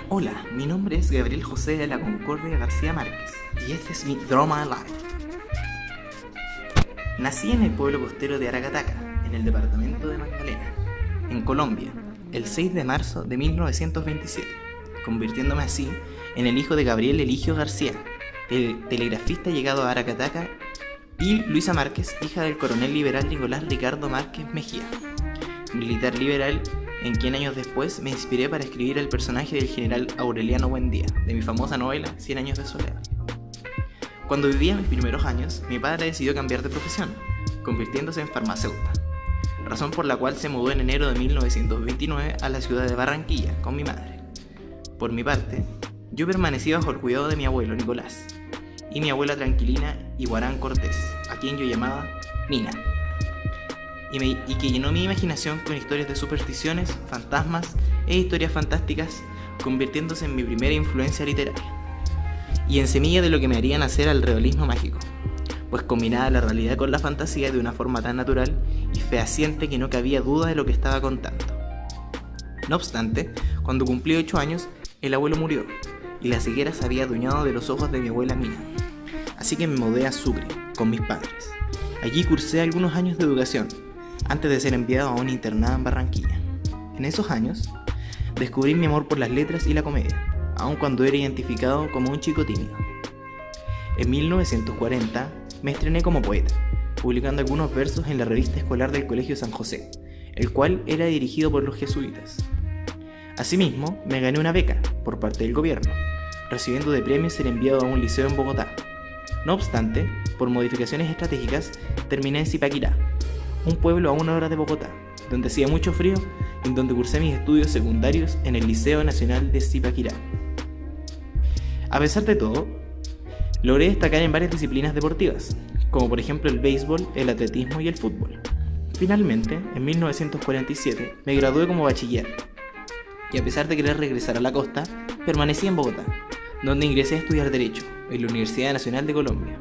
Hola, mi nombre es Gabriel José de la Concordia García Márquez y este es mi Drama Life. Nací en el pueblo costero de Aracataca, en el departamento de Magdalena, en Colombia, el 6 de marzo de 1927, convirtiéndome así en el hijo de Gabriel Eligio García, el telegrafista llegado a Aracataca, y Luisa Márquez, hija del coronel liberal Nicolás Ricardo Márquez Mejía, militar liberal en quien años después me inspiré para escribir el personaje del general Aureliano Buendía, de mi famosa novela 100 años de soledad. Cuando vivía mis primeros años, mi padre decidió cambiar de profesión, convirtiéndose en farmacéutico, razón por la cual se mudó en enero de 1929 a la ciudad de Barranquilla con mi madre. Por mi parte, yo permanecí bajo el cuidado de mi abuelo Nicolás y mi abuela Tranquilina Iguarán Cortés, a quien yo llamaba Nina, y que llenó mi imaginación con historias de supersticiones, fantasmas e historias fantásticas, convirtiéndose en mi primera influencia literaria y en semilla de lo que me haría nacer al realismo mágico, pues combinaba la realidad con la fantasía de una forma tan natural y fehaciente que no cabía duda de lo que estaba contando. No obstante, cuando cumplí 8 años, el abuelo murió y la ceguera se había adueñado de los ojos de mi abuela Mina, así que me mudé a Sucre con mis padres. Allí cursé algunos años de educación, antes de ser enviado a una internada en Barranquilla. En esos años, descubrí mi amor por las letras y la comedia, aun cuando era identificado como un chico tímido. En 1940 me estrené como poeta, publicando algunos versos en la revista escolar del Colegio San José, el cual era dirigido por los jesuitas. Asimismo, me gané una beca por parte del gobierno, recibiendo de premio ser enviado a un liceo en Bogotá. No obstante, por modificaciones estratégicas, terminé en Zipaquirá, un pueblo a 1 hora de Bogotá, donde hacía mucho frío y en donde cursé mis estudios secundarios en el Liceo Nacional de Zipaquirá. A pesar de todo, logré destacar en varias disciplinas deportivas, como por ejemplo el béisbol, el atletismo y el fútbol. Finalmente, en 1947, me gradué como bachiller, y a pesar de querer regresar a la costa, permanecí en Bogotá, donde ingresé a estudiar Derecho en la Universidad Nacional de Colombia.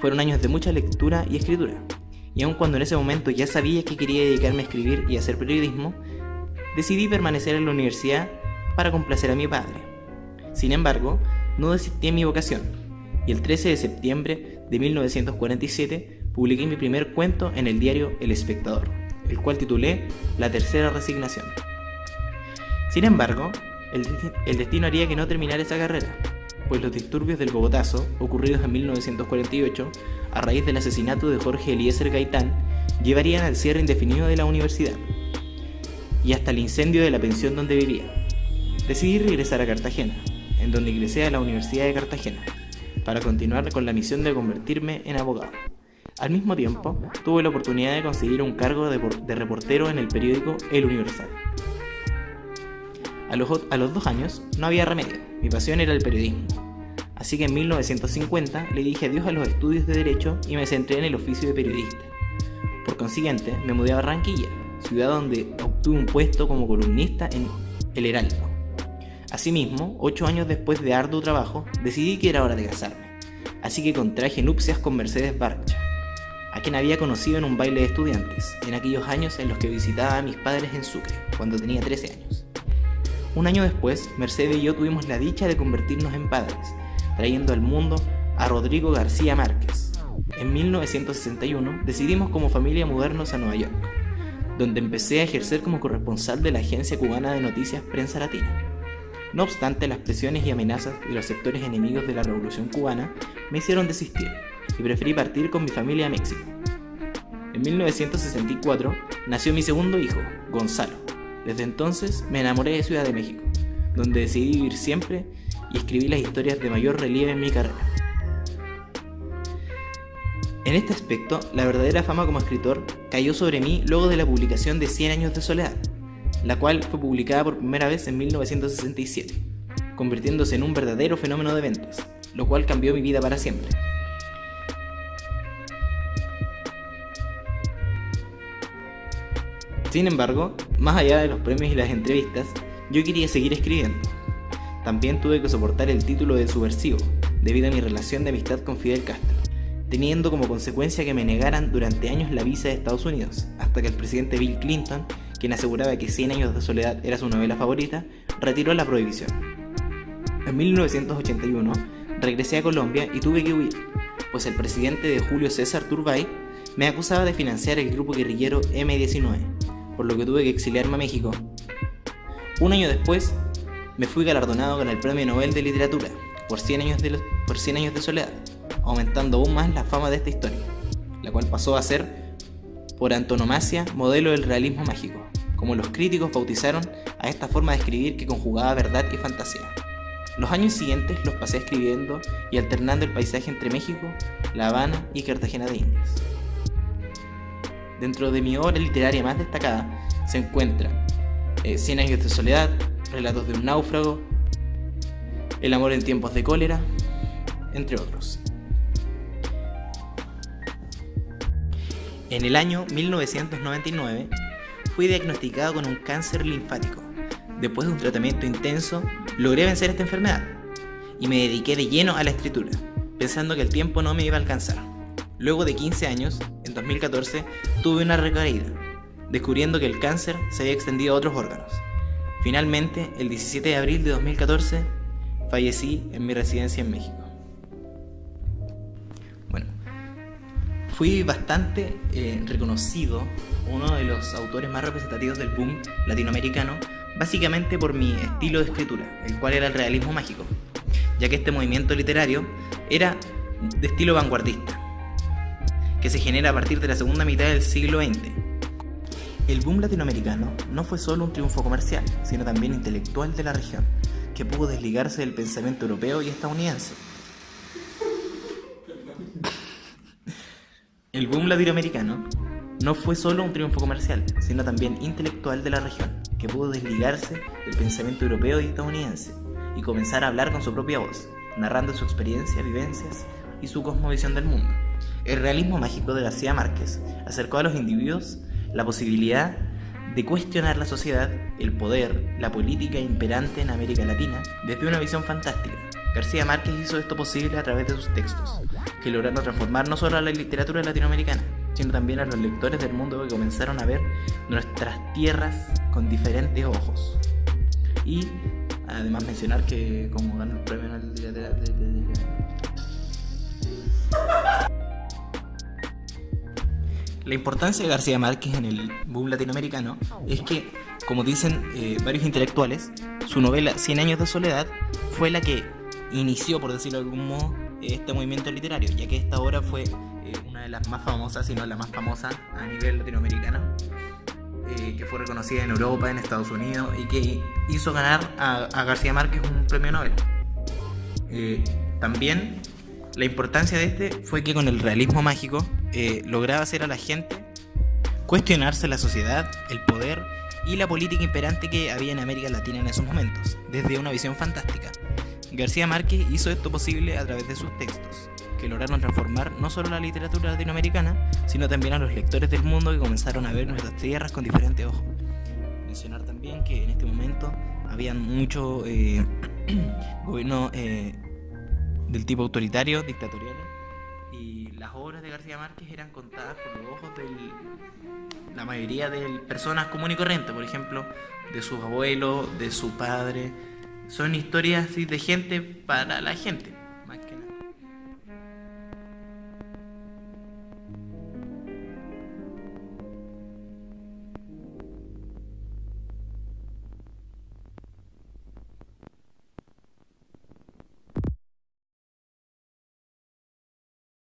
Fueron años de mucha lectura y escritura, y aun cuando en ese momento ya sabía que quería dedicarme a escribir y a hacer periodismo, decidí permanecer en la universidad para complacer a mi padre. Sin embargo, no desistí en mi vocación, y el 13 de septiembre de 1947 publiqué mi primer cuento en el diario El Espectador, el cual titulé La tercera resignación. Sin embargo, el destino haría que no terminara esa carrera, pues los disturbios del Bogotazo, ocurridos en 1948, a raíz del asesinato de Jorge Eliezer Gaitán, llevarían al cierre indefinido de la universidad, y hasta el incendio de la pensión donde vivía. Decidí regresar a Cartagena, en donde ingresé a la Universidad de Cartagena, para continuar con la misión de convertirme en abogado. Al mismo tiempo, tuve la oportunidad de conseguir un cargo de reportero en el periódico El Universal. A los 2 años no había remedio, mi pasión era el periodismo. Así que en 1950 le dije adiós a los estudios de Derecho y me centré en el oficio de periodista. Por consiguiente, me mudé a Barranquilla, ciudad donde obtuve un puesto como columnista en El Heraldo. Asimismo, 8 años después de arduo trabajo, decidí que era hora de casarme, así que contraje nupcias con Mercedes Barcha, a quien había conocido en un baile de estudiantes, en aquellos años en los que visitaba a mis padres en Sucre, cuando tenía 13 años. Un año después, Mercedes y yo tuvimos la dicha de convertirnos en padres, trayendo al mundo a Rodrigo García Márquez. En 1961 decidimos como familia mudarnos a Nueva York, donde empecé a ejercer como corresponsal de la agencia cubana de noticias Prensa Latina. No obstante, las presiones y amenazas de los sectores enemigos de la Revolución Cubana me hicieron desistir y preferí partir con mi familia a México. En 1964 nació mi segundo hijo, Gonzalo. Desde entonces me enamoré de Ciudad de México, donde decidí vivir siempre y escribí las historias de mayor relieve en mi carrera. En este aspecto, la verdadera fama como escritor cayó sobre mí luego de la publicación de 100 años de soledad, la cual fue publicada por primera vez en 1967, convirtiéndose en un verdadero fenómeno de ventas, lo cual cambió mi vida para siempre. Sin embargo, más allá de los premios y las entrevistas, yo quería seguir escribiendo. También tuve que soportar el título de subversivo, debido a mi relación de amistad con Fidel Castro, teniendo como consecuencia que me negaran durante años la visa de Estados Unidos, hasta que el presidente Bill Clinton quien aseguraba que 100 años de soledad era su novela favorita, retiró la prohibición. En 1981 regresé a Colombia y tuve que huir, pues el presidente de Julio César Turbay me acusaba de financiar el grupo guerrillero M-19, por lo que tuve que exiliarme a México. Un año después, me fui galardonado con el Premio Nobel de Literatura por 100 años de soledad, aumentando aún más la fama de esta historia, la cual pasó a ser, por antonomasia, modelo del realismo mágico, como los críticos bautizaron a esta forma de escribir que conjugaba verdad y fantasía. Los años siguientes los pasé escribiendo y alternando el paisaje entre México, La Habana y Cartagena de Indias. Dentro de mi obra literaria más destacada se encuentran 100 años de soledad, Relatos de un náufrago, El amor en tiempos de cólera, entre otros. En el año 1999 fui diagnosticado con un cáncer linfático. Después de un tratamiento intenso, logré vencer esta enfermedad y me dediqué de lleno a la escritura, pensando que el tiempo no me iba a alcanzar. Luego de 15 años, en 2014, tuve una recaída, descubriendo que el cáncer se había extendido a otros órganos. Finalmente, el 17 de abril de 2014, fallecí en mi residencia en México. Bueno, fui bastante reconocido, uno de los autores más representativos del boom latinoamericano, básicamente por mi estilo de escritura, el cual era el realismo mágico, ya que este movimiento literario era de estilo vanguardista, que se genera a partir de la segunda mitad del siglo XX. El boom latinoamericano no fue solo un triunfo comercial, sino también intelectual de la región, que pudo desligarse del pensamiento europeo y estadounidense. El boom latinoamericano no fue solo un triunfo comercial, sino también intelectual de la región, que pudo desligarse del pensamiento europeo y estadounidense y comenzar a hablar con su propia voz, narrando su experiencia, vivencias y su cosmovisión del mundo. El realismo mágico de García Márquez acercó a los individuos la posibilidad de cuestionar la sociedad, el poder, la política imperante en América Latina desde una visión fantástica. García Márquez hizo esto posible a través de sus textos, que lograron transformar no solo a la literatura latinoamericana, sino también a los lectores del mundo que comenzaron a ver nuestras tierras con diferentes ojos. Y además mencionar que como ganó el premio Nobel de Literatura, la importancia de García Márquez en el boom latinoamericano es que, como dicen varios intelectuales, su novela 100 años de soledad fue la que inició, por decirlo de algún modo, este movimiento literario, ya que esta obra fue una de las más famosas, si no la más famosa a nivel latinoamericano, que fue reconocida en Europa, en Estados Unidos, y que hizo ganar a García Márquez un premio Nobel. También la importancia de este fue que con el realismo mágico lograba hacer a la gente cuestionarse la sociedad, el poder y la política imperante que había en América Latina en esos momentos, desde una visión fantástica. García Márquez hizo esto posible a través de sus textos, que lograron transformar no solo la literatura latinoamericana, sino también a los lectores del mundo que comenzaron a ver nuestras tierras con diferentes ojos. Mencionar también que en este momento había mucho gobierno del tipo autoritario, dictatorial, y las obras de García Márquez eran contadas por los ojos de la mayoría de personas comunes y corrientes, por ejemplo, de sus abuelos, de su padre. Son historias de gente para la gente.